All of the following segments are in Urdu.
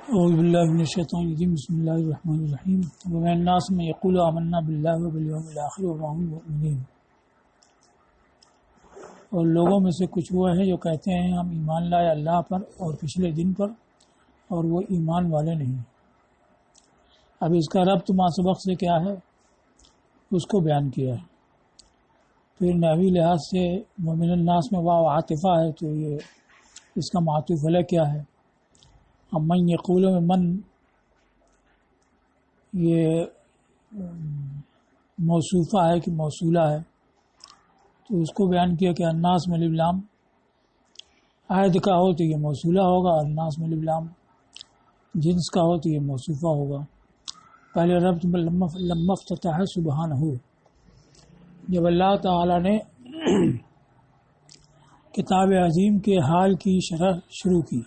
اعوذ باللہ من الشیطان الرجیم بسم اللہ الرحمن الرحیم ومن الناس من یقول آمنا باللہ وبالیوم الآخر وما هم مؤمنین، اور لوگوں میں سے کچھ وہ ہیں جو کہتے ہیں ہم ایمان لائے اللہ پر اور پچھلے دن پر، اور وہ ایمان والے نہیں۔ اب اس کا ربط ما سبق سے کیا ہے اس کو بیان کیا ہے۔ پھر نحوی لحاظ سے ومن الناس میں واو عاطفہ ہے، تو یہ اس کا معطوف علیہ کیا ہے؟ اب من یقول میں من یہ موصوفہ ہے کہ موصولہ ہے، تو اس کو بیان کیا کہ الناس میں الف لام عائد کا ہو تو یہ موصولہ ہوگا، الناس میں الف لام جنس کا ہو تو یہ موصوفہ ہوگا۔ پہلے ربط میں لما افتتح سبحانہ ہو، جب اللہ تعالی نے کتاب عظیم کے حال کی شرح شروع کی،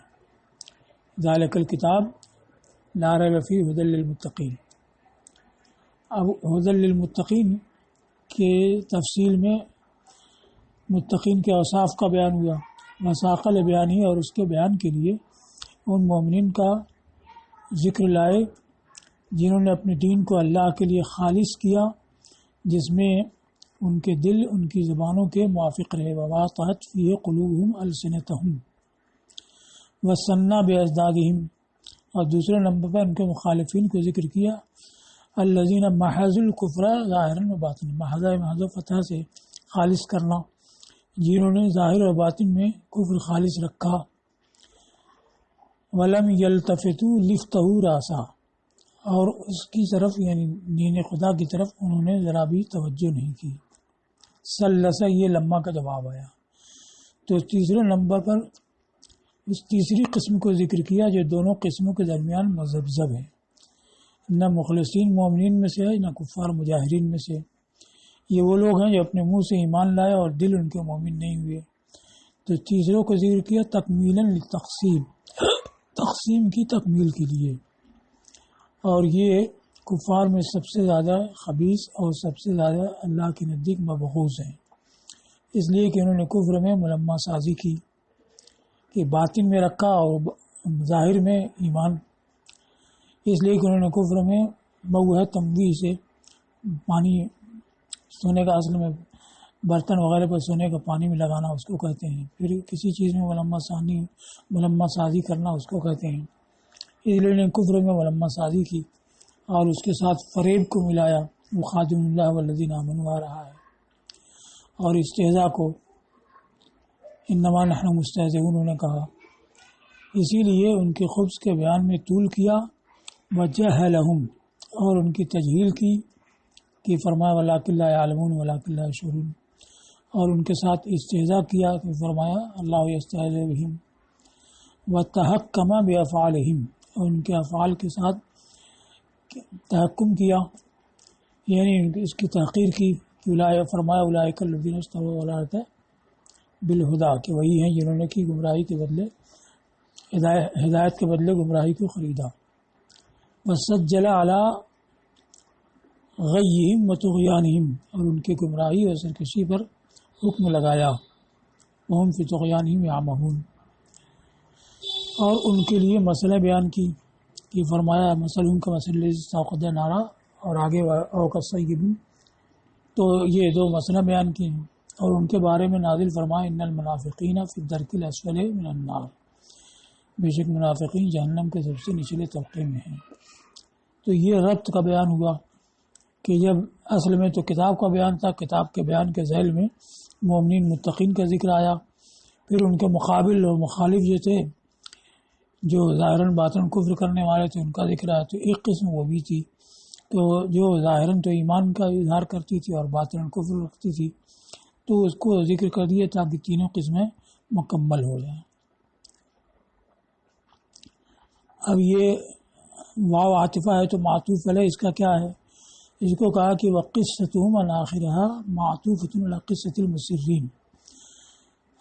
ذالک الکتاب لا ریب فیہ ھدی للمتقین۔ اب ھدی للمتقین کے تفصیل میں متقین کے اوصاف کا بیان ہوا، مساقل بیان ہی، اور اس کے بیان کے لیے ان مومنین کا ذکر لائے جنہوں نے اپنے دین کو اللہ کے لیے خالص کیا، جس میں ان کے دل ان کی زبانوں کے موافق رہے، وواطأت فیہ قلوبہم السنتہم وثنیٰ بازدادہم، اور دوسرے نمبر پر ان کے مخالفین کو ذکر کیا، الذین محض الکفر ظاہرا و باطنا، محض فتح سے خالص کرنا، جنہوں نے ظاہر و باطن میں کفر خالص رکھا، ولم یلتفتوا لفتہ راسا، اور اس کی طرف یعنی دین خدا کی طرف انہوں نے ذرا بھی توجہ نہیں کی۔ سلسہ یہ لمحہ کا جواب آیا۔ تو تیسرے نمبر پر اس تیسری قسم کو ذکر کیا جو دونوں قسموں کے درمیان مذبذب ہے، نہ مخلصین مومنین میں سے ہے نہ کفار مجاہرین میں سے، یہ وہ لوگ ہیں جو اپنے منہ سے ایمان لائے اور دل ان کے مومن نہیں ہوئے۔ تو تیسروں کو ذکر کیا تکمیلا للتقسیم، تقسیم کی تکمیل کے لیے، اور یہ کفار میں سب سے زیادہ خبیث اور سب سے زیادہ اللہ کے نزدیک مبغوض ہیں، اس لیے کہ انہوں نے کفر میں ملمہ سازی کی کہ باطن میں رکھا اور ظاہر میں ایمان، اس لیے کہ انہوں نے کفر میں موہ تمویہ سے پانی سونے کا، اصل میں برتن وغیرہ پر سونے کا پانی میں لگانا اس کو کہتے ہیں، پھر کسی چیز میں ملمہ سازی کرنا اس کو کہتے ہیں، اس لیے انہوں نے کفر میں ملمہ سازی کی اور اس کے ساتھ فریب کو ملایا، وہ خادم اللہ والذین آمنوا آ رہا ہے، اور استہزاء کو انما نحن مستہزئون انہوں نے کہا، اسی لیے ان کے خبث کے بیان میں طول کیا، وجہلہم، اور ان کی تجہیل کی کہ فرمایا ولکن لا یعلمون ولکن لا یشعرون، اور ان کے ساتھ استہزاء کیا کہ فرمایا اللہ یستہزئ بہم، وتحکم بافعالہم، اور ان کے افعال کے ساتھ تحکم کیا، یعنی اس کی تحقیر کی کہ فرمایا اولئک الذین اشتروا الضلالۃ بالہدیٰ، کہ وہی ہیں جنہوں نے کی گمراہی کے بدلے ہدایت کے بدلے گمراہی کو خریدا، وسجل علی غیہم وطغیانہم، اور ان کی گمراہی اور سرکشی پر حکم لگایا، وہم فی طغیانہم یعمہون، اور ان کے لیے مسئلہ بیان کی کہ فرمایا مثلہم کمثل الذی استوقد نارا، اور آگے او کصیب، تو یہ دو مسئلہ بیان کیے ہیں، اور ان کے بارے میں نازل فرمایا ان المنافقین فی الدرک الاسفل من النار، بے شک منافقین جہنم کے سب سے نچلے طبقے میں ہیں۔ تو یہ ربط کا بیان ہوا کہ جب اصل میں تو کتاب کا بیان تھا، کتاب کے بیان کے ذیل میں مومنین متقین کا ذکر آیا، پھر ان کے مقابل اور مخالف جو تھے جو ظاہراً باطن کفر کرنے والے تھے ان کا ذکر آیا، تو ایک قسم وہ بھی تھی تو جو ظاہراً تو ایمان کا اظہار کرتی تھی اور باطن کفر رکھتی تھی، تو اس کو ذکر کر دیا تاکہ تینوں قسمیں مکمل ہو جائیں۔ اب یہ واو عاطفہ ہے تو معطوف علیہ اس کا کیا ہے؟ اس کو کہا کہ وقصتہم عن آخرہا معطوفۃ علی قصۃ المصرین،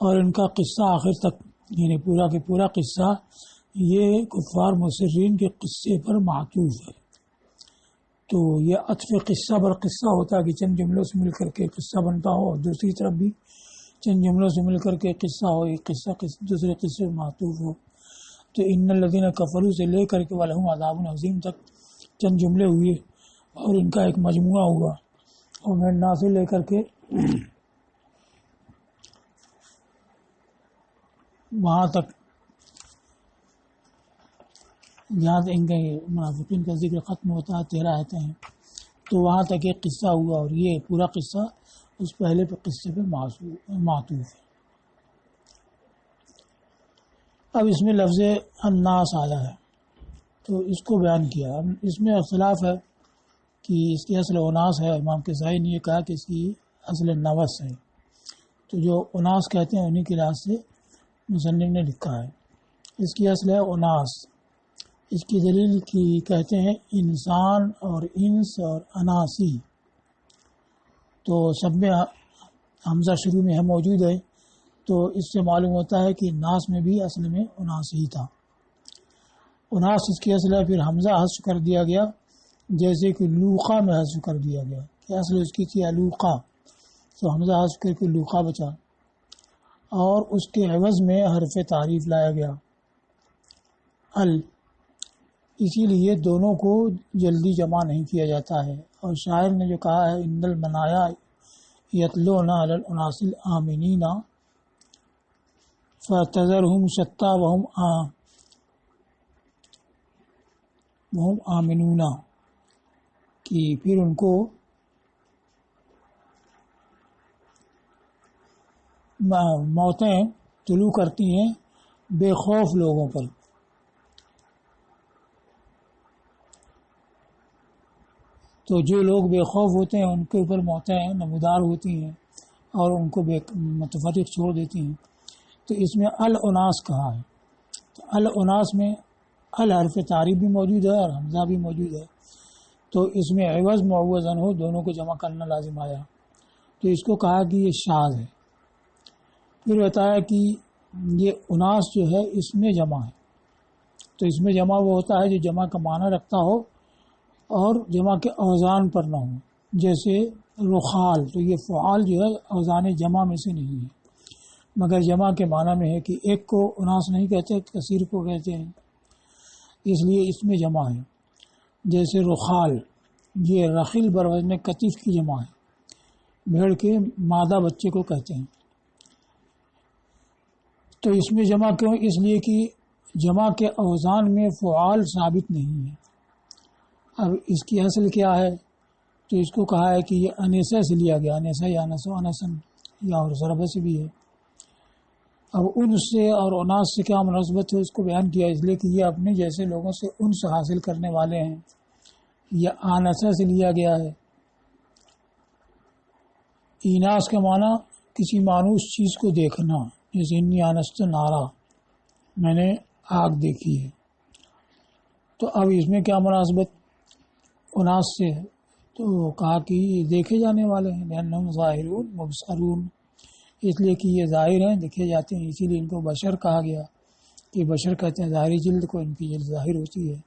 اور ان کا قصہ آخر تک یعنی پورا کے پورا قصہ یہ کفار مصرین کے قصے پر معطوف ہے۔ تو یہ عطف قصہ بر قصہ ہوتا ہے کہ چند جملوں سے مل کر کے قصہ بنتا ہو، اور دوسری طرف بھی چند جملوں سے مل کر کے قصہ ہو، ایک قصہ دوسرے قصے میں معطوف ہو، تو ان الذین کفروا سے لے کر کے ولہم عذاب عظیم تک چند جملے ہوئے اور ان کا ایک مجموعہ ہوا، اور میں نا سے لے کر کے وہاں تک جہاں سے ان کے منافقین کا ذکر ختم ہوتا ہے 13 آیتیں ہیں، تو وہاں تک ایک قصہ ہوا، اور یہ پورا قصہ اس پہلے قصے پہ معطوف ہے۔ اب اس میں لفظ الناس آیا ہے تو اس کو بیان کیا۔ اب اس میں اختلاف ہے کہ اس کی اصل اناس ہے، امام کسائی نے یہ کہا کہ اس کی اصل نوس ہے، تو جو اناس کہتے ہیں انہی کے لحاظ سے مصنف نے لکھا ہے۔ اس کی اصل ہے اناس۔ اس کی دلیل کی کہتے ہیں انسان اور انس اور اناسی، تو سب میں حمزہ شروع میں ہے موجود ہے، تو اس سے معلوم ہوتا ہے کہ ناس میں بھی اصل میں اناس ہی تھا۔ اناس اس کی اصل ہے، پھر حمزہ حذف کر دیا گیا، جیسے کہ لوقا میں حذف کر دیا گیا کہ اصل اس کی تھی الوقا، تو حمزہ حذف کر کے لوقا بچا، اور اس کے عوض میں حرف تعریف لایا گیا ال، اسی لیے دونوں کو جلدی جمع نہیں کیا جاتا ہے۔ اور شاعر نے جو کہا ہے ان المنایا یتلون علی الاناس الآمنین فَتَذَرْهُمْ شَتَّى وَهُمْ آمنون، کہ پھر ان کو موتیں طلوع کرتی ہیں بے خوف لوگوں پر۔ تو جو لوگ بے خوف ہوتے ہیں ان کے اوپر موتیں نمودار ہوتی ہیں اور ان کو متفرق چھوڑ دیتی ہیں۔ تو اس میں الاناس کہا ہے، تو الاناس میں الحرف تعریف بھی موجود ہے اور حمزہ بھی موجود ہے، تو اس میں عوض معوضاً ہو دونوں کو جمع کرنا لازم آیا، تو اس کو کہا کہ یہ شاذ ہے۔ پھر بتایا کہ یہ اناس جو ہے اس میں جمع ہے، تو اس میں جمع وہ ہوتا ہے جو جمع کا معنی رکھتا ہو اور جمع کے اوزان پر نہ ہو، جیسے رخال، تو یہ فعال جو ہے اوزان جمع میں سے نہیں ہے، مگر جمع کے معنی میں ہے کہ ایک کو اناس نہیں کہتے، کثیر کو کہتے ہیں، اس لیے اس میں جمع ہے۔ جیسے رخال، یہ رخیل بروزن کتف کی جمع ہے، بھیڑ کے مادہ بچے کو کہتے ہیں۔ تو اس میں جمع کیوں؟ اس لیے کہ جمع کے اوزان میں فعال ثابت نہیں ہے۔ اب اس کی اصل کیا ہے؟ تو اس کو کہا ہے کہ یہ انیسہ سے لیا گیا، انیسہ یا انسو انسن یا اور ضربہ سے بھی ہے۔ اب ان سے اور اناس سے کیا مناسبت ہے اس کو بیان کیا، اس لیے کہ یہ اپنے جیسے لوگوں سے انس حاصل کرنے والے ہیں، یہ آنسہ سے لیا گیا ہے۔ ایناس کا معنی کسی مانوس چیز کو دیکھنا، جیسے انی آنست نارا، میں نے آگ دیکھی ہے۔ تو اب اس میں کیا مناسبت اناس سے؟ تو کہا کہ یہ دیکھے جانے والے ہیں، لأنہم ظاہرون مبصرون، اس لیے کہ یہ ظاہر ہیں، دیکھے جاتے ہیں، اسی لیے ان کو بشر کہا گیا، کہ بشر کہتے ہیں ظاہری جلد کو، ان کی جلد ظاہر ہوتی ہے۔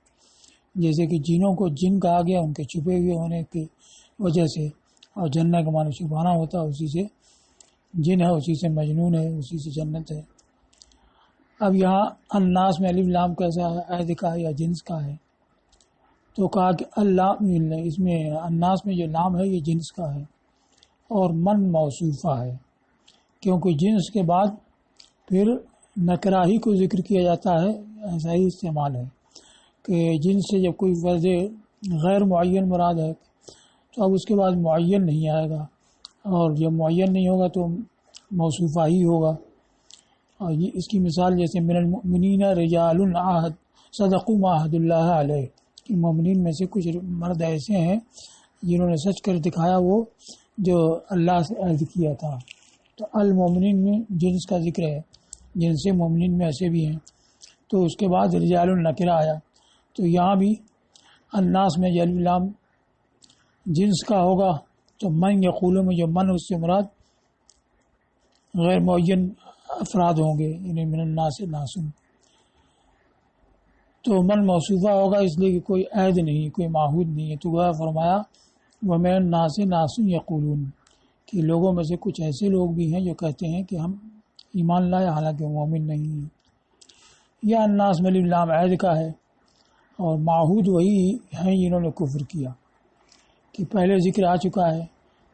جیسے کہ جنوں کو جن کہا گیا ان کے چھپے ہوئے ہونے کی وجہ سے، اور جنہ کا معنی چھپانا ہوتا ہے، اسی سے جن ہے، اسی سے مجنون ہے، اسی سے جنت ہے۔ اب یہاں الناس میں الف لام کیسا ہے؟ عہد کا ہے یا جنس کا ہے؟ تو کہا کہ اللہ، اس میں الناس میں جو لام ہے یہ جنس کا ہے، اور من موصوفہ ہے، کیونکہ جنس کے بعد پھر نکرہ ہی کو ذکر کیا جاتا ہے، ایسا ہی استعمال ہے کہ جنس سے جب کوئی فرض غیر معین مراد ہے تو اب اس کے بعد معین نہیں آئے گا، اور جب معین نہیں ہوگا تو موصوفہ ہی ہوگا۔ اور یہ اس کی مثال جیسے من المؤمنین رجال عہد صدقوا ما عہد اللہ علیہ، کہ مومنین میں سے کچھ مرد ایسے ہیں جنہوں نے سچ کر دکھایا وہ جو اللہ سے عہد کیا تھا۔ تو المومنین میں جنس کا ذکر ہے، جنس مومنین میں ایسے بھی ہیں، تو اس کے بعد رجال النکرہ آیا، تو یہاں بھی الناس میں جل لام جنس کا ہوگا، تو من یقولوں میں جو من اس سے مراد غیر معین افراد ہوں گے، یعنی من الناس ناسن، تو من موصوفہ ہوگا، اس لیے کہ کوئی عہد نہیں، کوئی معہود نہیں ہے۔ تو وہ فرمایا وَمِنَ النَّاسِ نَاسٌ یقولون، کہ لوگوں میں سے کچھ ایسے لوگ بھی ہیں جو کہتے ہیں کہ ہم ایمان لائے، حالانکہ مومن نہیں ہیں۔ یا الناس میں الف لام عہد کا ہے، اور معہود وہی ہیں جنہوں نے کفر کیا، کہ پہلے ذکر آ چکا ہے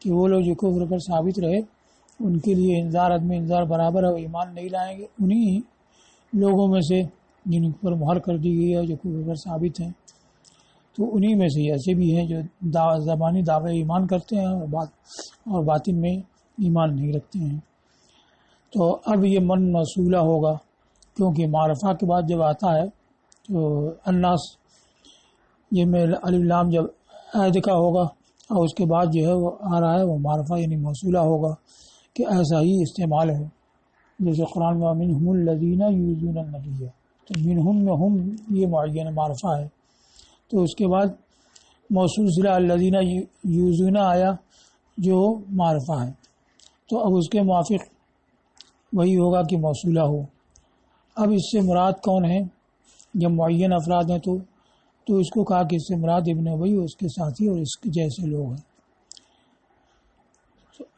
کہ وہ لوگ جو کفر پر ثابت رہے ان کے لیے انذار عدم انذار برابر ہے، وہ ایمان نہیں لائیں گے۔ انہی لوگوں میں سے جن پر مہر کر دی گئی ہے جو کفر پر ثابت ہیں، تو انہی میں سے ایسے بھی ہیں جو زبانی دعوے ایمان کرتے ہیں اور باطن میں ایمان نہیں رکھتے ہیں۔ تو اب یہ من موصولہ ہوگا، کیونکہ معرفہ کے بعد جب آتا ہے تو الناس یہ میں الف لام جب عہد کا ہوگا اور اس کے بعد جو ہے وہ آ رہا ہے وہ معرفہ یعنی موصولہ ہوگا، کہ ایسا ہی استعمال ہے جیسے قرآن میں منہم الذین یؤذون النبی، تو منہم میں ہم یہ معین معرفہ ہے، تو اس کے بعد موصول صلہ الذین یؤذون آیا جو معرفہ ہے، تو اب اس کے موافق وہی ہوگا کہ موصولہ ہو۔ اب اس سے مراد کون ہے؟ جب معین افراد ہیں تو اس کو کہا کہ اس سے مراد ابن ابی اور اس کے ساتھی اور اس کے جیسے لوگ ہیں۔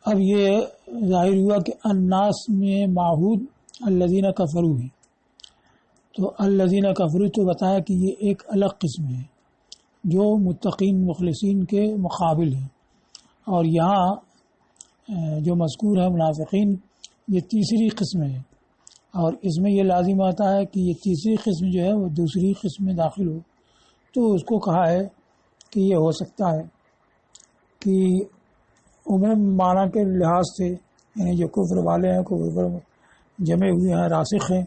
اب یہ ظاہر ہوا کہ الناس میں معہود الذین کفروا ہے، تو الذین کفروا تو بتایا کہ یہ ایک الگ قسم ہے جو متقین مخلصین کے مقابل ہے، اور یہاں جو مذکور ہے منافقین یہ تیسری قسم ہے، اور اس میں یہ لازم آتا ہے کہ یہ تیسری قسم جو ہے وہ دوسری قسم میں داخل ہو، تو اس کو کہا ہے کہ یہ ہو سکتا ہے کہ عموم معنی کے لحاظ سے یعنی جو کفر والے ہیں کفر پر جمے ہوئے ہیں راسخ ہیں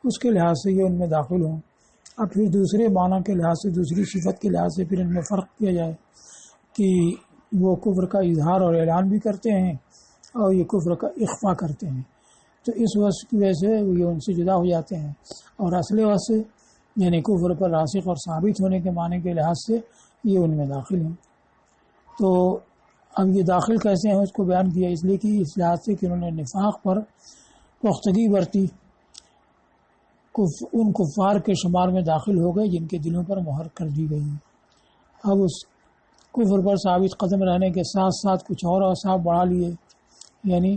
اس کے لحاظ سے یہ ان میں داخل ہوں، اب پھر دوسرے معنی کے لحاظ سے دوسری صفت کے لحاظ سے پھر ان میں فرق کیا جائے کہ وہ کفر کا اظہار اور اعلان بھی کرتے ہیں اور یہ کفر کا اخفا کرتے ہیں، تو اس وصف کی وجہ سے یہ ان سے جدا ہو جاتے ہیں، اور اصل وصف سے یعنی کفر پر راسخ اور ثابت ہونے کے معنی کے لحاظ سے یہ ان میں داخل ہیں۔ تو اب یہ داخل کیسے ہیں اس کو بیان کیا، اس لیے کہ اس لحاظ سے کہ انہوں نے نفاق پر پختگی برتی، ان کفار کے شمار میں داخل ہو گئے جن کے دلوں پر مہر کر دی گئی۔ اب اس کفر پر ثابت قدم رہنے کے ساتھ ساتھ کچھ اور اوصاف بڑھا لیے، یعنی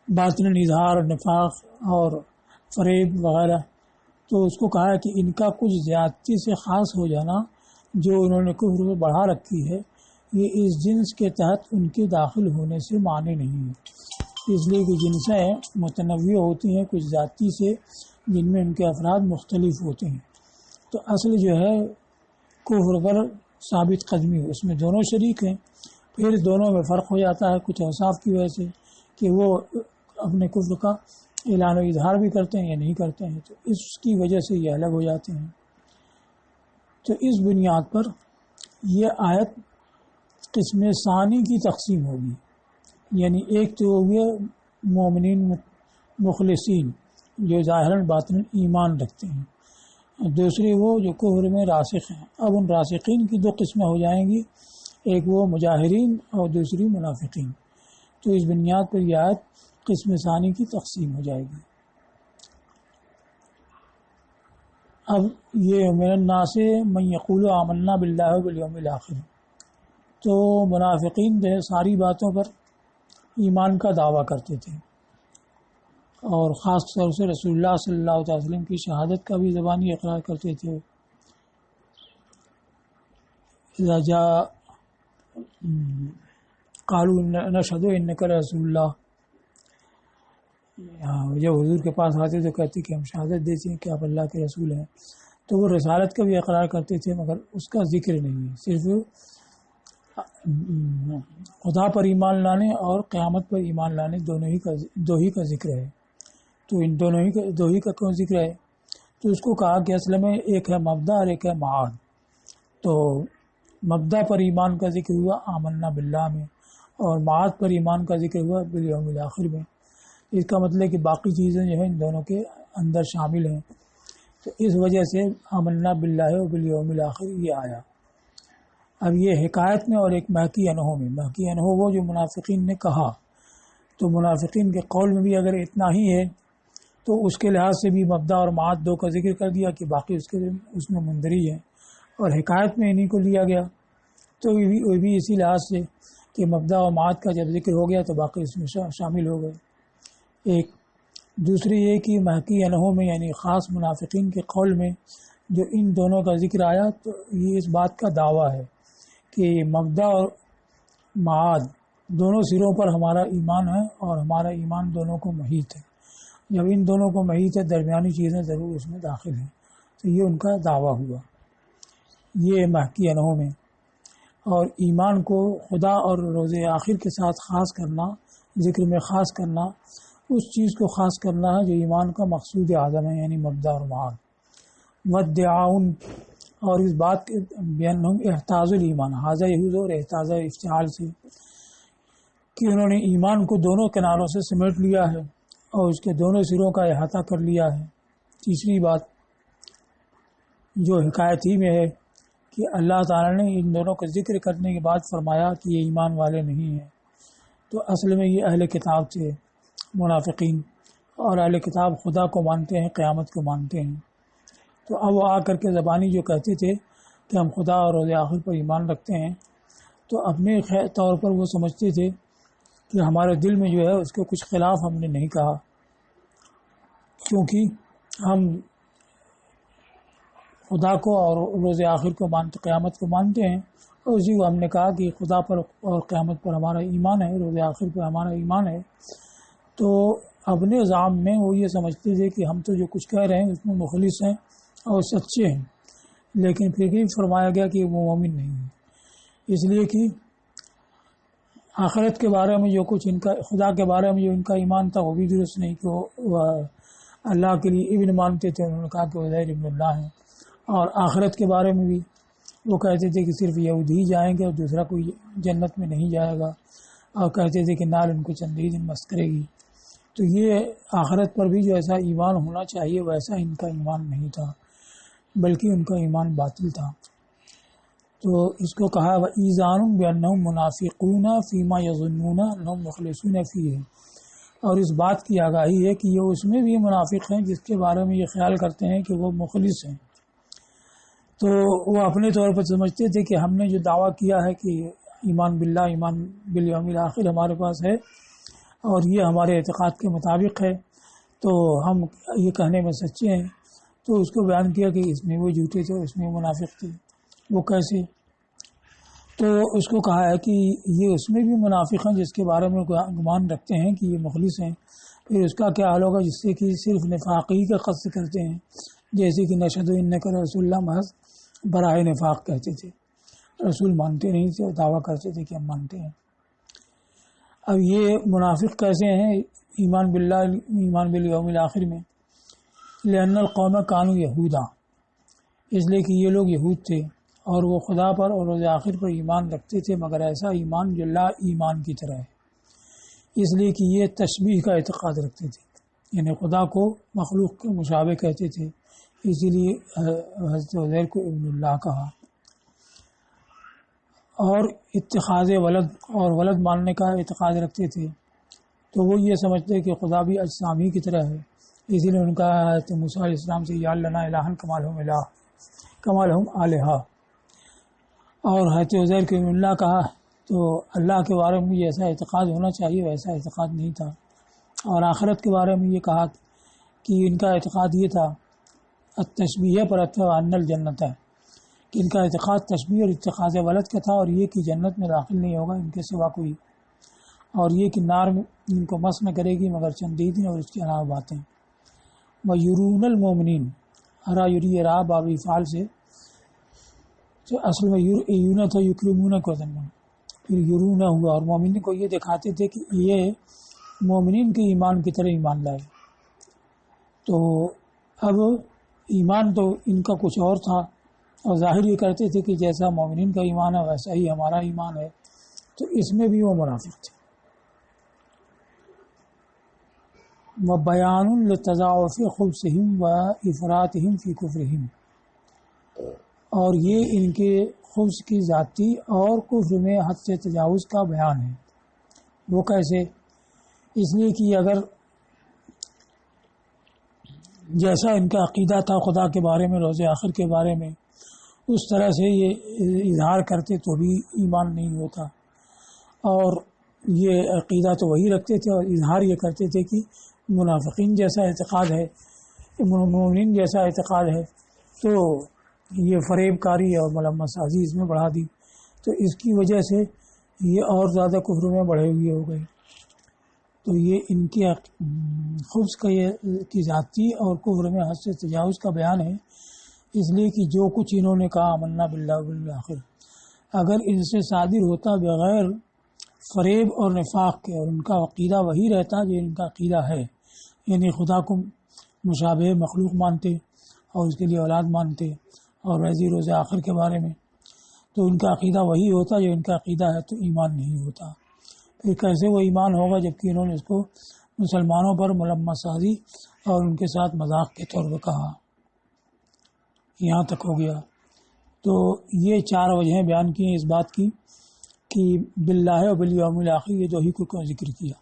باطن اظہار نفاق اور فریب وغیرہ، تو اس کو کہا ہے کہ ان کا کچھ زیادتی سے خاص ہو جانا جو انہوں نے کفر میں بڑھا رکھی ہے یہ اس جنس کے تحت ان کے داخل ہونے سے معنی نہیں ہے، اس لیے کہ جنسیں متنوع ہوتی ہیں کچھ ذاتی سے جن میں ان کے افراد مختلف ہوتے ہیں، تو اصل جو ہے کفر پر ثابت قدمی اس میں دونوں شریک ہیں، پھر دونوں میں فرق ہو جاتا ہے کچھ اوصاف کی وجہ سے کہ وہ اپنے کفر کا اعلان و اظہار بھی کرتے ہیں یا نہیں کرتے ہیں، تو اس کی وجہ سے یہ الگ ہو جاتے ہیں۔ تو اس بنیاد پر یہ آیت قسم ثانی کی تقسیم ہوگی، یعنی ایک تو ہوگی مومنین مخلصین جو ظاہراً باطن ایمان رکھتے ہیں، دوسری وہ جو کفر میں راسخ ہیں۔ اب ان راسخین کی دو قسمیں ہو جائیں گی، ایک وہ مجاہرین اور دوسری منافقین، تو اس بنیاد پر یہ آیت قسم ثانی کی تقسیم ہو جائے گی۔ اب یہ من الناس من یقول آمنا باللہ والیوم الآخر، تو منافقین جو ساری باتوں پر ایمان کا دعویٰ کرتے تھے، اور خاص طور سے رسول اللہ صلی اللہ علیہ وسلم کی شہادت کا بھی زبانی اقرار کرتے تھے۔ اذا جاء قالوا نشهد انک رسول اللہ، جب حضور کے پاس آتے تو کہتے کہ ہم شہادت دیتے ہیں کہ آپ اللہ کے رسول ہیں، تو وہ رسالت کا بھی اقرار کرتے تھے مگر اس کا ذکر نہیں ہے، صرف خدا پر ایمان لانے اور قیامت پر ایمان لانے دو ہی کا ذکر ہے، تو ان دو ہی کا کیوں ذکر ہے؟ تو اس کو کہا کہ اصل میں ایک ہے مبدا اور ایک ہے معاد، تو مبدا پر ایمان کا ذکر ہوا آمنا باللہ میں، اور معاد پر ایمان کا ذکر ہوا بالیوم الآخر میں، اس کا مطلب کہ باقی چیزیں جو ہیں ان دونوں کے اندر شامل ہیں، تو اس وجہ سے آمنا باللہ و بالیوم الآخر یہ آیا۔ اب یہ حکایت میں اور ایک محکی انہو میں، محکی انہو وہ جو منافقین نے کہا، تو منافقین کے قول میں بھی اگر اتنا ہی ہے تو اس کے لحاظ سے بھی مبدا اور معاد دو کا ذکر کر دیا کہ باقی اس میں مندرج ہے، اور حکایت میں انہی کو لیا گیا، تو وہ بھی اسی لحاظ سے کہ مبدا اور معاد کا جب ذکر ہو گیا تو باقی اس میں شامل ہو گئے۔ ایک دوسری یہ کہ محکی انہوں میں یعنی خاص منافقین کے قول میں جو ان دونوں کا ذکر آیا تو یہ اس بات کا دعویٰ ہے کہ مبدا اور معاد دونوں سروں پر ہمارا ایمان ہے اور ہمارا ایمان دونوں کو محیط ہے. جب ان دونوں کو محیط ہے درمیانی چیزیں ضرور اس میں داخل ہیں. تو یہ ان کا دعویٰ ہوا یہ محکی انہوں میں. اور ایمان کو خدا اور روز آخر کے ساتھ خاص کرنا، ذکر میں خاص کرنا، اس چیز کو خاص کرنا ہے جو ایمان کا مقصود اعظم ہے یعنی مبدا اور معاد. ودعاؤن اور اس بات کے بیان احتاز الایمان حاضر یہود اور احتاز افتعال سے کہ انہوں نے ایمان کو دونوں کناروں سے سمیٹ لیا ہے اور اس کے دونوں سروں کا احاطہ کر لیا ہے. تیسری بات جو حکایت ہی میں ہے کہ اللہ تعالیٰ نے ان دونوں کا ذکر کرنے کے بعد فرمایا کہ یہ ایمان والے نہیں ہیں. تو اصل میں یہ اہل کتاب تھے منافقین، اور اہل کتاب خدا کو مانتے ہیں، قیامت کو مانتے ہیں. تو اب وہ آ کر کے زبانی جو کہتے تھے کہ ہم خدا اور روز آخر پر ایمان رکھتے ہیں، تو اپنے طور پر وہ سمجھتے تھے کہ ہمارے دل میں جو ہے اس کے کچھ خلاف ہم نے نہیں کہا، کیونکہ ہم خدا کو اور روز آخر کو مانتے، قیامت کو مانتے ہیں، اور اسی کو ہم نے کہا کہ خدا پر اور قیامت پر ہمارا ایمان ہے، روز آخر پر ہمارا ایمان ہے. تو اپنے ذام میں وہ یہ سمجھتے تھے کہ ہم تو جو کچھ کہہ رہے ہیں اس میں مخلص ہیں اور سچے ہیں، لیکن پھر بھی فرمایا گیا کہ وہ مومن نہیں ہے. اس لیے کہ آخرت کے بارے میں جو کچھ ان کا، خدا کے بارے میں جو ان کا ایمان تھا وہ بھی درست نہیں، کہ وہ اللہ کے لیے ابن مانتے تھے. انہوں نے کہا کہ عزیر ابن اللہ ہیں. اور آخرت کے بارے میں بھی وہ کہتے تھے کہ صرف یہودی ہی جائیں گے اور دوسرا کوئی جنت میں نہیں جائے گا، اور کہتے تھے کہ نال ان کو چند ہی دن مست کرے گی. تو یہ آخرت پر بھی جو ایسا ایمان ہونا چاہیے ویسا ان کا ایمان نہیں تھا، بلکہ ان کا ایمان باطل تھا. تو اس کو کہا وَإِذَانٌ بِأَنَّهُمْ مُنَافِقُونَ فِيمَا يَظُنُّونَ أَنَّهُمْ مُخْلِصُونَ فِيهِ، اور اس بات کی آگاہی ہے کہ یہ اس میں بھی منافق ہیں جس کے بارے میں یہ خیال کرتے ہیں کہ وہ مخلص ہیں. تو وہ اپنے طور پر سمجھتے تھے کہ ہم نے جو دعویٰ کیا ہے کہ ایمان باللہ، ایمان بالیوم الآخر ہمارے پاس ہے اور یہ ہمارے اعتقاد کے مطابق ہے، تو ہم یہ کہنے میں سچے ہیں. تو اس کو بیان کیا کہ اس میں وہ جھوٹے تھے، اس میں منافق تھے. وہ کیسے؟ تو اس کو کہا ہے کہ یہ اس میں بھی منافق ہیں جس کے بارے میں گمان رکھتے ہیں کہ یہ مخلص ہیں. پھر اس کا کیا حال ہوگا جس سے کہ صرف نفاقی کا قصد کرتے ہیں، جیسے کہ نشہد انک رسول اللہ محض برائے نفاق کہتے تھے، رسول مانتے نہیں تھے اور دعویٰ کرتے تھے کہ ہم مانتے ہیں. اب یہ منافق کیسے ہیں ایمان باللہ، ایمان بالیوم الآخر میں؟ لأن القوم کانوا یہودا، اس لیے کہ یہ لوگ یہود تھے اور وہ خدا پر اور روز آخر پر ایمان رکھتے تھے، مگر ایسا ایمان جو لا ایمان کی طرح ہے. اس لیے کہ یہ تشبیہ کا اعتقاد رکھتے تھے، یعنی خدا کو مخلوق کے مشابہ کہتے تھے، اسی لیے حضرت عزیر کو ابن اللہ کہا. اور اتخاذ ولد اور ولد ماننے کا اعتقاد رکھتے تھے. تو وہ یہ سمجھتے کہ خدا بھی اجسام ہی کی طرح ہے، اسی لیے ان کا حضرت موسیٰ علیہ السلام سے یا لنا الہن کما لہم الہ کما لہم آلہہ. اور حضرت عزیر کو ابن اللہ کہا. تو اللہ کے بارے میں یہ ایسا اعتقاد ہونا چاہیے، ویسا اعتقاد نہیں تھا. اور آخرت کے بارے میں یہ کہا کہ ان کا اعتقاد یہ تھا التشبیہ پر ان الجنت ہے، کہ ان کا اعتقاد تشبیہ اور اتخاذ ولد کا تھا، اور یہ کہ جنت میں داخل نہیں ہوگا ان کے سوا کوئی، اور یہ کہ نار میں ان کو مس نہ کرے گی مگر چند ہی دن اور اس کے علاوہ باتیں. وَيُرُونَ الْمُؤْمِنِينَ ہرا یوری را باب افعال سے، تو اصل میں یونا تھا یکرمون کو ضمن، پھر یرونا ہوا، اور مومنین کو یہ دکھاتے تھے کہ یہ مومنین کے ایمان کی طرح ایمان لائے. تو اب ایمان تو ان کا کچھ اور تھا، اور ظاہر یہ کرتے تھے کہ جیسا مومنین کا ایمان ہے ویسا ہی ہمارا ایمان ہے. تو اس میں بھی وہ منافق تھے. وَبَيَانٌ لِتَضَاعُفِ خُبْثِهِمْ وَإِفْرَاطِهِمْ فِي كُفْرِهِمْ، اور یہ ان کے خبث کی ذاتی اور کفر میں حد سے تجاوز کا بیان ہے. وہ کیسے؟ اس لیے کہ اگر جیسا ان کا عقیدہ تھا خدا کے بارے میں، روز آخر کے بارے میں، اس طرح سے یہ اظہار کرتے تو بھی ایمان نہیں ہوتا. اور یہ عقیدہ تو وہی رکھتے تھے اور اظہار یہ کرتے تھے کہ منافقین جیسا اعتقاد ہے، مومنین جیسا اعتقاد ہے، تو یہ فریب کاری اور ملمہ سازی اس میں بڑھا دی، تو اس کی وجہ سے یہ اور زیادہ کفر میں بڑھے ہوئے ہو گئے۔ تو یہ ان کے خبث کی ذاتی اور کفر میں حد سے تجاوز کا بیان ہے، اس لیے کہ جو کچھ انہوں نے کہا آمنا باللہ والآخر، اگر ان سے صادر ہوتا بغیر فریب اور نفاق کے، اور ان کا عقیدہ وہی رہتا جو ان کا عقیدہ ہے، یعنی خدا کو مشابہ مخلوق مانتے اور اس کے لیے اولاد مانتے اور ویزی روز آخر کے بارے میں، تو ان کا عقیدہ وہی ہوتا جو ان کا عقیدہ ہے، تو ایمان نہیں ہوتا۔ پھر کیسے وہ ایمان ہوگا جبکہ انہوں نے اس کو مسلمانوں پر ملمہ سازی اور ان کے ساتھ مذاق کے طور پر کہا۔ یہاں تک ہو گیا۔ تو یہ 4 وجہیں بیان کی ہیں اس بات کی کہ باللہ و بالیوم الاخر، یہ دو ہی کو کیوں ذکر کیا۔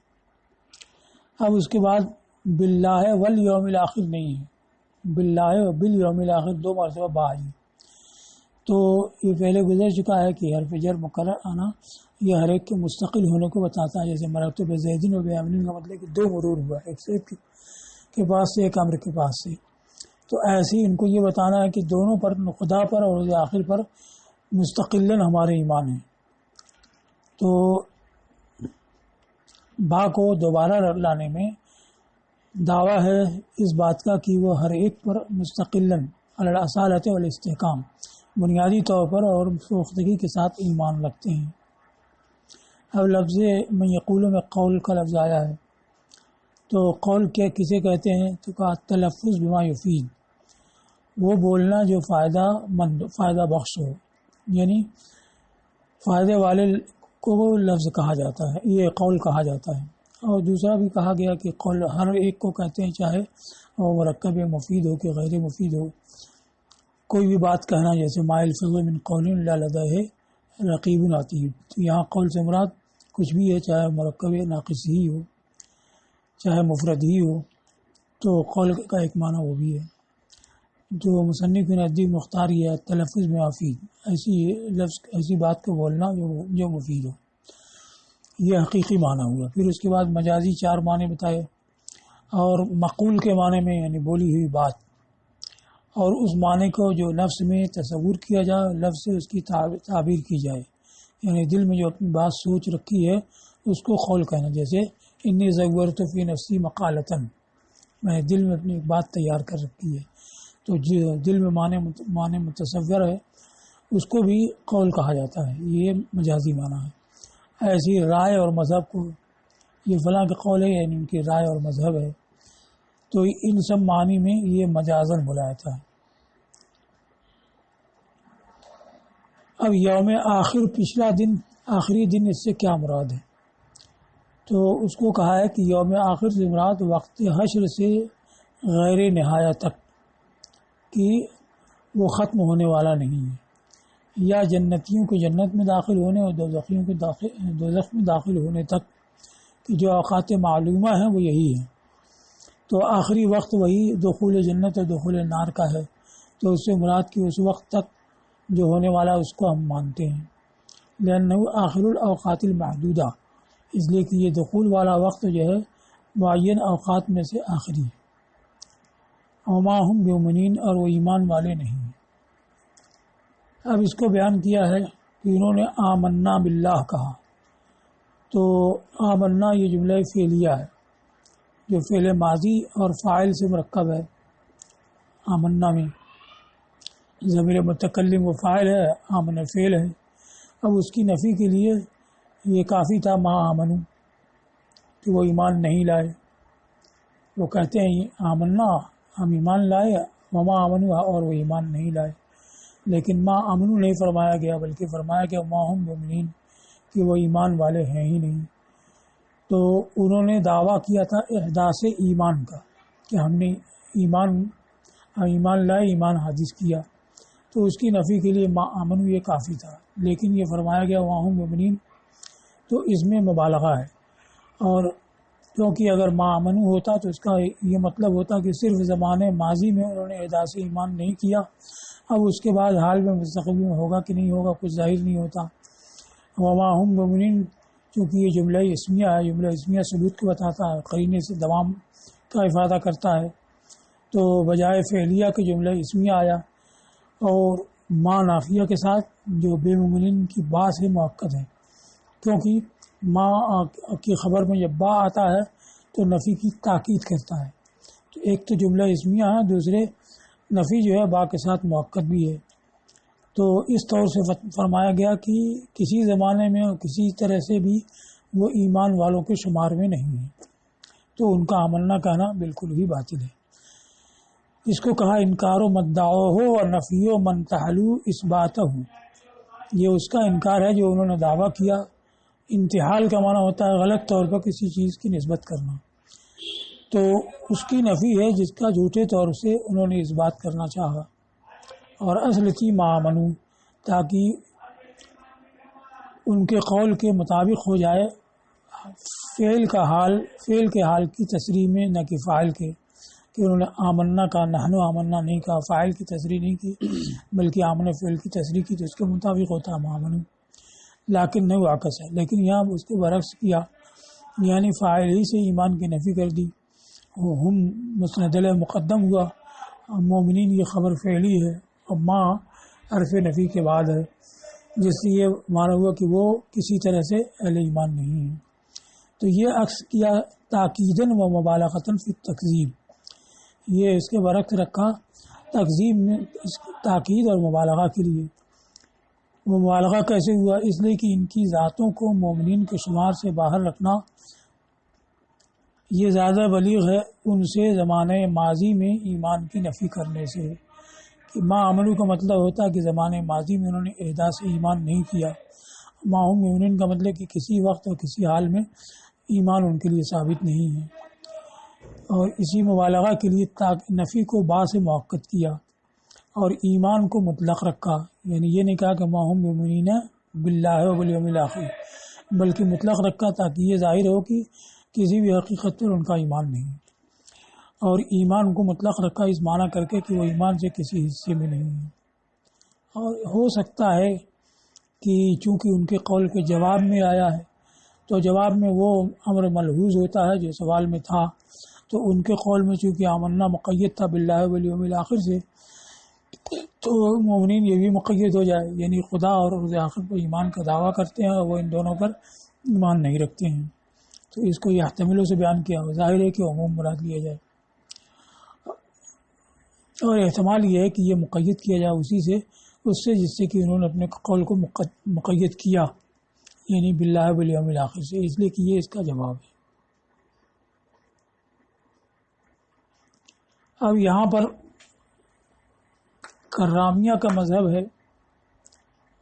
اب اس کے بعد باللہ والیوم الاخر نہیں ہے، باللہ و بالیوم الاخر 2 مرتبہ با آئی۔ تو یہ پہلے گزر چکا ہے کہ حرف جر مقرر آنا یہ ہر ایک کے مستقل ہونے کو بتاتا ہے، جیسے مررت بزید و بعمر کا مطلب کہ 2 مرور ہوا، ایک سے ایک کے پاس سے، ایک امر کے پاس سے۔ تو ایسے ہی ان کو یہ بتانا ہے کہ دونوں پر، خدا پر اور روز آخر پر مستقلاً ہمارے ایمان ہیں۔ تو با کو دوبارہ لانے میں دعویٰ ہے اس بات کا کہ وہ ہر ایک پر مستقلاً علی الاصالۃ والاستحکام، بنیادی طور پر اور پختگی کے ساتھ ایمان رکھتے ہیں۔ اب لفظ من یقول میں قول کا لفظ آیا ہے، تو قول کیا کسے کہتے ہیں؟ تو کہا تلفظ بما یفید، وہ بولنا جو فائدہ مند، فائدہ بخش ہو، یعنی فائدے والے کو لفظ کہا جاتا ہے، یہ قول کہا جاتا ہے۔ اور دوسرا بھی کہا گیا کہ قول ہر ایک کو کہتے ہیں، چاہے وہ مرکب مفید ہو کہ غیر مفید ہو۔ کوئی بھی بات کہنا، جیسے ما یلفظ من قول الا لدیہ رقیب عتید، تو یہاں قول سے مراد کچھ بھی ہے، چاہے مرکب ناقص ہی ہو چاہے مفرد ہی ہو، تو قول کا ایک معنی وہ بھی ہے۔ جو مصنف کے نزدیک مختار یہ ہے تلفظ میں مفید، ایسی لفظ، ایسی بات کو بولنا جو مفید ہو، یہ حقیقی معنی ہوا۔ پھر اس کے بعد مجازی 4 معنی بتائے، اور مقول کے معنی میں یعنی بولی ہوئی بات، اور اس معنی کو جو نفس میں تصور کیا جائے، لفظ سے اس کی تعبیر کی جائے، یعنی دل میں جو اپنی بات سوچ رکھی ہے اس کو قول کہنا، جیسے انی زورت فی نفسی مقالتاً، میں نے دل میں اپنی ایک بات تیار کر رکھی ہے، تو دل میں معنی متصور ہے اس کو بھی قول کہا جاتا ہے، یہ مجازی معنی ہے۔ ایسی رائے اور مذہب کو، یہ فلاں کا قول ہے یعنی ان کی رائے اور مذہب ہے، تو ان سب معنی میں یہ مجازن بولا جاتا ہے۔ اب یوم آخر، پچھلا دن، آخری دن، اس سے کیا مراد ہے؟ تو اس کو کہا ہے کہ یوم آخر سے مراد وقت حشر سے غیر نہایت تک کہ وہ ختم ہونے والا نہیں ہے، یا جنتیوں کو جنت میں داخل ہونے اور دوزخیوں کو دوزخ میں داخل ہونے تک کہ جو اوقات معلومہ ہیں وہ یہی ہیں۔ تو آخری وقت وہی دخول جنت اور دخول نار کا ہے، تو اس سے مراد کہ اس وقت تک جو ہونے والا اس کو ہم مانتے ہیں، لأنہ آخر الاوقات المحدودہ، اس لیے کہ یہ دخول والا وقت جو ہے معین اوقات میں سے آخری ہے۔ وما ہم بمؤمنین، اور وہ ایمان والے نہیں ہیں۔ اب اس کو بیان کیا ہے کہ انہوں نے آمنا باللہ کہا، تو آمنا یہ جملہ فعلیہ ہے جو فعل ماضی اور فاعل سے مرکب ہے۔ آمنا میں ضمیر متکلم و فاعل ہے، آمن فعل ہے۔ اب اس کی نفی کے لیے یہ کافی تھا ما آمنو، کہ وہ ایمان نہیں لائے۔ وہ کہتے ہیں آمنا، ہم ایمان لائے، وما آمنو، اور وہ ایمان نہیں لائے، لیکن ما آمنو نہیں فرمایا گیا، بلکہ فرمایا گیا ما ہم بمؤمنین، کہ وہ ایمان والے ہیں ہی نہیں۔ تو انہوں نے دعویٰ کیا تھا احداث ایمان کا، کہ ہم نے ایمان لائے، ایمان حادث کیا، تو اس کی نفی کے لیے ما آمنو یہ کافی تھا، لیکن یہ فرمایا گیا وہاں مومنین، تو اس میں مبالغہ ہے۔ اور کیونکہ اگر ما آمنو ہوتا تو اس کا یہ مطلب ہوتا کہ صرف زمانے ماضی میں انہوں نے احداث ایمان نہیں کیا، اب اس کے بعد حال میں مستقبل میں ہوگا کہ نہیں ہوگا کچھ ظاہر نہیں ہوتا۔ وما ہم مومنین، چونکہ یہ جملہ اسمیہ ہے، جملہ اسمیہ ثبوت کو بتاتا ہے، قرینے سے دوام کا افادہ کرتا ہے تو بجائے فعلیہ کے جملہ اسمیہ آیا، اور ما نافیہ کے ساتھ جو بے مؤمنین کی با سے مؤکد ہے، کیونکہ ما کی خبر میں جب با آتا ہے تو نفی کی تاکید کرتا ہے، تو ایک تو جملہ اسمیہ ہے، دوسرے نفی جو ہے با کے ساتھ مؤکد بھی ہے۔ تو اس طور سے فرمایا گیا کہ کسی زمانے میں اور کسی طرح سے بھی وہ ایمان والوں کے شمار میں نہیں ہے، تو ان کا آمنا کہنا بالکل ہی باطل ہے۔ اس کو کہا انکار و مدعو ہو اور نفی و منتحلو اس بات ہو، یہ اس کا انکار ہے جو انہوں نے دعویٰ کیا۔ انتحال کا معنی ہوتا ہے غلط طور پر کسی چیز کی نسبت کرنا، تو اس کی نفی ہے جس کا جھوٹے طور سے انہوں نے اس بات کرنا چاہا، اور اصل تھی معامنو، تاکہ ان کے قول کے مطابق ہو جائے فعل کے حال کی تصریح میں، نہ کہ فاعل کے، کہ انہوں نے آمنا کا نحن آمنا نہیں کہا، فاعل کی تصریح نہیں کی بلکہ آمن فعل کی تصریح کی، تو اس کے مطابق ہوتا ہے معامنو، لیکن نہیں واقع ہے۔ لیکن یہاں اس کے برعکس کیا، یعنی فاعل ہی سے ایمان کی نفی کر دی، ہم مسند علیہ مقدم ہوا، مومنین یہ خبر فعلی ہے، اور ما حرف نفی کے بعد ہے، جس سے یہ مانا ہوا کہ وہ کسی طرح سے اہل ایمان نہیں ہے۔ تو یہ عکس کیا تاکیدن و مبالغتاً فی التکذیب، یہ اس کے برعکس رکھا تکذیب میں تاکید اور مبالغہ کے لیے۔ وہ مبالغہ کیسے ہوا؟ اس لیے کہ ان کی ذاتوں کو مومنین کے شمار سے باہر رکھنا یہ زیادہ بلیغ ہے ان سے زمانہ ماضی میں ایمان کی نفی کرنے سے، کہ ما عملو کا مطلب ہوتا ہے کہ زمانے ماضی میں انہوں نے احداث سے ایمان نہیں کیا، ما ہم مومنین کا مطلب کہ کسی وقت اور کسی حال میں ایمان ان کے لیے ثابت نہیں ہے، اور اسی مبالغہ کے لیے نفی کو با سے مؤکد کیا اور ایمان کو مطلق رکھا، یعنی یہ نہیں کہا کہ ما ہم مومنین باللہ و بالیوم الآخر، بلکہ مطلق رکھا تاکہ یہ ظاہر ہو کہ کسی بھی حقیقت پر ان کا ایمان نہیں، اور ایمان کو مطلق رکھا اس معنی کر کے کہ وہ ایمان سے کسی حصے میں نہیں ہے۔ اور ہو سکتا ہے کہ چونکہ ان کے قول کے جواب میں آیا ہے تو جواب میں وہ امر ملحوظ ہوتا ہے جو سوال میں تھا، تو ان کے قول میں چونکہ آمنا مقید تھا باللہ والیوم الآخر سے، تو مومنین یہ بھی مقید ہو جائے، یعنی خدا اور روز آخر پر ایمان کا دعویٰ کرتے ہیں اور وہ ان دونوں پر ایمان نہیں رکھتے ہیں، تو اس کو یہ احتمالوں سے بیان کیا، ظاہر ہے کہ عموم مراد لیا جائے، اور احتمال یہ ہے کہ یہ مقید کیا جائے اس سے جس سے کہ انہوں نے اپنے قول کو مقید کیا، یعنی باللہ والیوم الآخر سے، اس لیے کہ یہ اس کا جواب ہے۔ اب یہاں پر کرامیہ کا مذہب ہے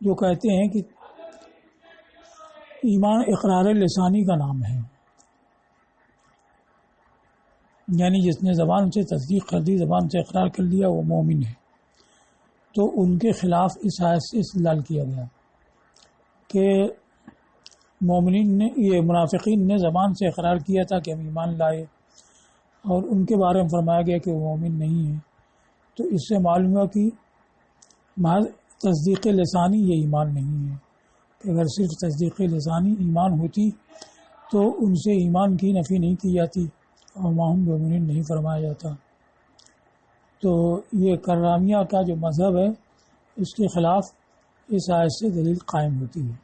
جو کہتے ہیں کہ ایمان اقرار لسانی کا نام ہے، یعنی جس نے زبان سے تصدیق کر دی، زبان سے اقرار کر لیا، وہ مومن ہے۔ تو ان کے خلاف اس آیت سے استدلال کیا گیا کہ مومنین نے، یہ منافقین نے زبان سے اقرار کیا تھا کہ ہم ایمان لائے، اور ان کے بارے میں فرمایا گیا کہ وہ مومن نہیں ہے، تو اس سے معلوم ہوا کہ محض تصدیق لسانی یہ ایمان نہیں ہے، کہ اگر صرف تصدیق لسانی ایمان ہوتی تو ان سے ایمان کی نفی نہیں کی جاتی اور ماہم مومنین نہیں فرمایا جاتا۔ تو یہ کرامیہ کا جو مذہب ہے اس کے خلاف اس آیت سے دلیل قائم ہوتی ہے۔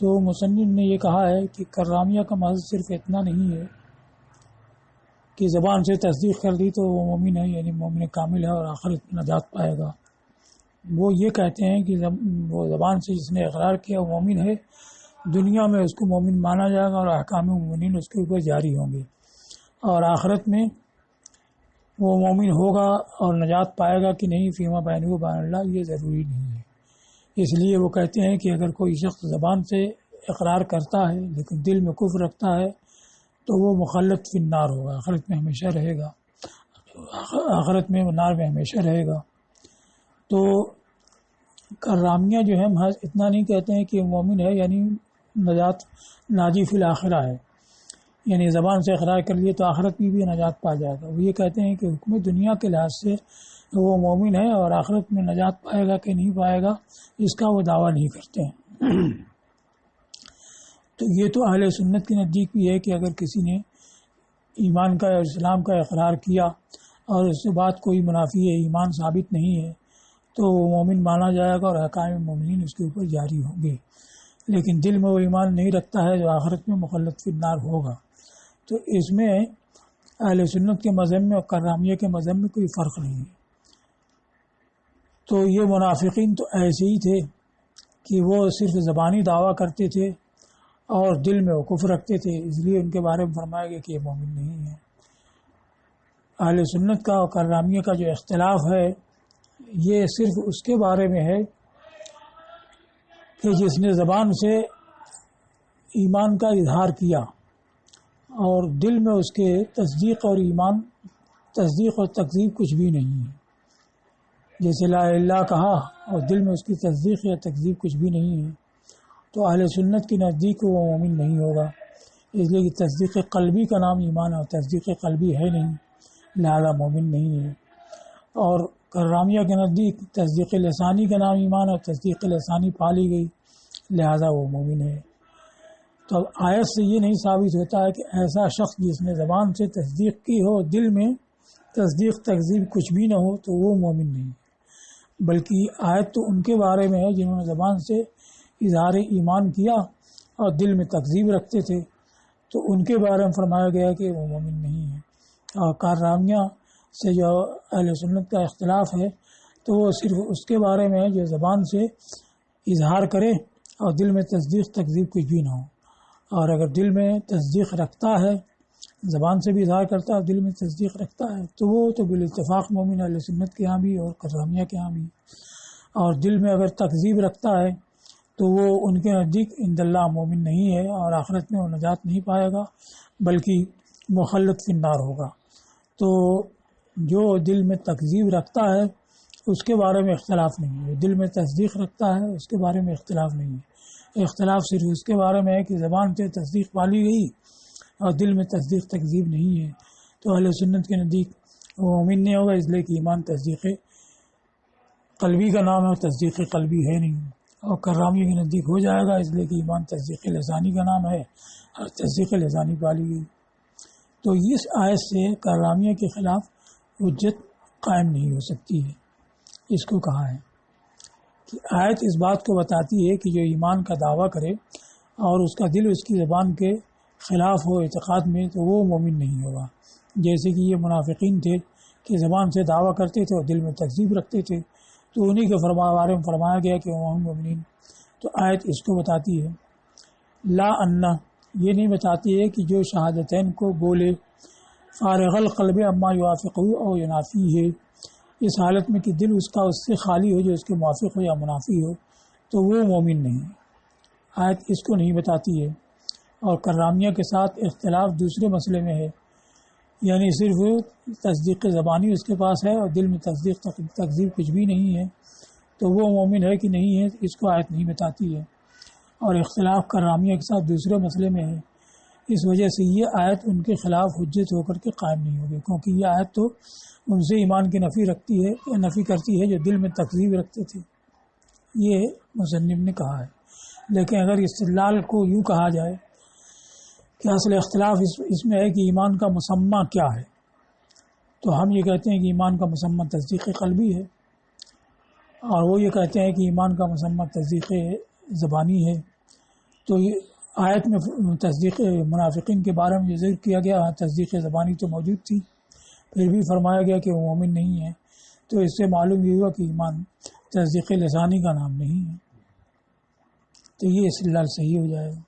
تو مصنف نے یہ کہا ہے کہ کرامیہ کا مذہب صرف اتنا نہیں ہے کہ زبان سے تصدیق کر دی تو وہ مومن ہے، یعنی مومن کامل ہے اور آخرت میں نجات پائے گا۔ وہ یہ کہتے ہیں کہ وہ زبان سے جس نے اقرار کیا وہ مومن ہے، دنیا میں اس کو مومن مانا جائے گا اور احکام مومنین اس کے اوپر جاری ہوں گے، اور آخرت میں وہ مومن ہوگا اور نجات پائے گا کہ نہیں، فیما بینہ و بین اللہ، یہ ضروری نہیں ہے۔ اس لیے وہ کہتے ہیں کہ اگر کوئی شخص زبان سے اقرار کرتا ہے لیکن دل میں کفر رکھتا ہے تو وہ مخلد فی النار ہوگا، آخرت میں ہمیشہ رہے گا، آخرت میں وہ نار میں ہمیشہ رہے گا۔ تو کرامیہ جو ہے محض اتنا نہیں کہتے ہیں کہ مومن ہے یعنی نجات ناجی فی الآخرہ ہے، یعنی زبان سے اقرار کر لیے تو آخرت میں بھی نجات پا جائے گا۔ وہ یہ کہتے ہیں کہ حکم دنیا کے لحاظ سے وہ مومن ہے اور آخرت میں نجات پائے گا کہ نہیں پائے گا اس کا وہ دعویٰ نہیں کرتے ہیں۔ تو یہ تو اہل سنت کے نزدیک بھی ہے کہ اگر کسی نے ایمان کا اور اسلام کا اقرار کیا اور اس کے بعد کوئی منافی ایمان ثابت نہیں ہے تو وہ مومن مانا جائے گا اور احکام مومنین اس کے اوپر جاری ہوں گے. لیکن دل میں وہ ایمان نہیں رکھتا ہے جو آخرت میں مخلد فی النار ہوگا. تو اس میں اہل سنت کے مذہب میں اور کرامیہ کے مذہب میں کوئی فرق نہیں ہے. تو یہ منافقین تو ایسے ہی تھے کہ وہ صرف زبانی دعویٰ کرتے تھے اور دل میں وہ کفر رکھتے تھے، اس لیے ان کے بارے میں فرمایا گیا کہ یہ مومن نہیں ہے. اہل سنت کا اور کرامیہ کا جو اختلاف ہے یہ صرف اس کے بارے میں ہے کہ جس نے زبان سے ایمان کا اظہار کیا اور دل میں اس کے تصدیق اور تکذیب کچھ بھی نہیں ہے. جیسے لا الہ الا اللہ کہا اور دل میں اس کی تصدیق یا تکذیب کچھ بھی نہیں ہے تو اہل سنت کے نزدیک وہ مومن نہیں ہوگا، اس لیے کہ تصدیق قلبی کا نام ایمان ہے اور تصدیق قلبی ہے نہیں، لہذا مومن نہیں ہے. اور کرامیہ کے نزدیک تصدیق لسانی کا نام ایمان ہے اور تصدیق لسانی پالی گئی، لہذا وہ مومن ہے. تو اب آیت سے یہ نہیں ثابت ہوتا ہے کہ ایسا شخص جس نے زبان سے تصدیق کی ہو دل میں تصدیق تکذیب کچھ بھی نہ ہو تو وہ مومن نہیں ہے، بلکہ آیت تو ان کے بارے میں ہے جنہوں نے زبان سے اظہار ایمان کیا اور دل میں تکذیب رکھتے تھے، تو ان کے بارے میں فرمایا گیا کہ وہ مومن نہیں ہے. اور کرامیہ سے جو اہل سنت کا اختلاف ہے تو وہ صرف اس کے بارے میں ہے جو زبان سے اظہار کرے اور دل میں تصدیق تکذیب کچھ بھی نہ ہو. اور اگر دل میں تصدیق رکھتا ہے، زبان سے بھی اظہار کرتا ہے اور دل میں تصدیق رکھتا ہے تو وہ تو بالاتفاق مومن اہل سنت کے ہاں بھی اور کرامیہ کے ہاں بھی. اور دل میں اگر تکذیب رکھتا ہے تو وہ ان کے نزدیک عند اللہ مومن نہیں ہے اور آخرت میں وہ نجات نہیں پائے گا بلکہ مخلد فی النار ہوگا. تو جو دل میں تکذیب رکھتا ہے اس کے بارے میں اختلاف نہیں ہے، دل میں تصدیق رکھتا ہے اس کے بارے میں اختلاف نہیں ہے. اختلاف صرف اس کے بارے میں ہے کہ زبان سے تصدیق پالی گئی اور دل میں تصدیق تکذیب نہیں ہے تو اہل سنت کے نزدیک وہ مومن نہیں ہوگا، اس لیے کہ ایمان تصدیق قلبی کا نام ہے اور تصدیق قلبی ہے نہیں. اور کرامیہ کے نزدیک ہو جائے گا اس لیے کہ ایمان تصدیق لسانی کا نام ہے اور تصدیق لسانی پالی گئی. تو اس آیت سے کرامیہ کے خلاف حجت قائم نہیں ہو سکتی ہے. اس کو کہا ہے کہ آیت اس بات کو بتاتی ہے کہ جو ایمان کا دعویٰ کرے اور اس کا دل اس کی زبان کے خلاف ہو اعتقاد میں تو وہ مومن نہیں ہوگا. جیسے کہ یہ منافقین تھے کہ زبان سے دعویٰ کرتے تھے اور دل میں تکذیب رکھتے تھے تو انہی کے بارے میں فرمایا گیا کہ وہ مومنین. تو آیت اس کو بتاتی ہے. لا انا یہ نہیں بتاتی ہے کہ جو شہادتین کو بولے فارغ القلب اما یوافقہ او ینافی ہے، اس حالت میں کہ دل اس کا اس سے خالی ہو جو اس کے موافق ہو یا منافی ہو تو وہ مومن نہیں. آیت اس کو نہیں بتاتی ہے. اور کرامیہ کے ساتھ اختلاف دوسرے مسئلے میں ہے، یعنی صرف تصدیق زبانی اس کے پاس ہے اور دل میں تصدیق تکذیب کچھ بھی نہیں ہے تو وہ مومن ہے کہ نہیں ہے اس کو آیت نہیں بتاتی ہے. اور اختلاف کرامیہ کے ساتھ دوسرے مسئلے میں ہے، اس وجہ سے یہ آیت ان کے خلاف حجت ہو کر کے قائم نہیں ہوگی، کیونکہ یہ آیت تو ان سے ایمان کی نفی کرتی ہے جو دل میں تکذیب رکھتے تھے. یہ مصنف نے کہا ہے. لیکن اگر استدلال کو یوں کہا جائے کہ اصل اختلاف اس میں ہے کہ ایمان کا مسمى کیا ہے، تو ہم یہ کہتے ہیں کہ ایمان کا مسمى تصدیق قلبی ہے اور وہ یہ کہتے ہیں کہ ایمان کا مسمى تصدیق زبانی ہے. تو یہ آیت میں تصدیق منافقین کے بارے میں جو ذکر کیا گیا تصدیق زبانی تو موجود تھی، پھر بھی فرمایا گیا کہ وہ مومن نہیں ہے، تو اس سے معلوم یہ ہوا کہ ایمان تصدیق لسانی کا نام نہیں ہے. تو یہ استدلال صحیح ہو جائے گا.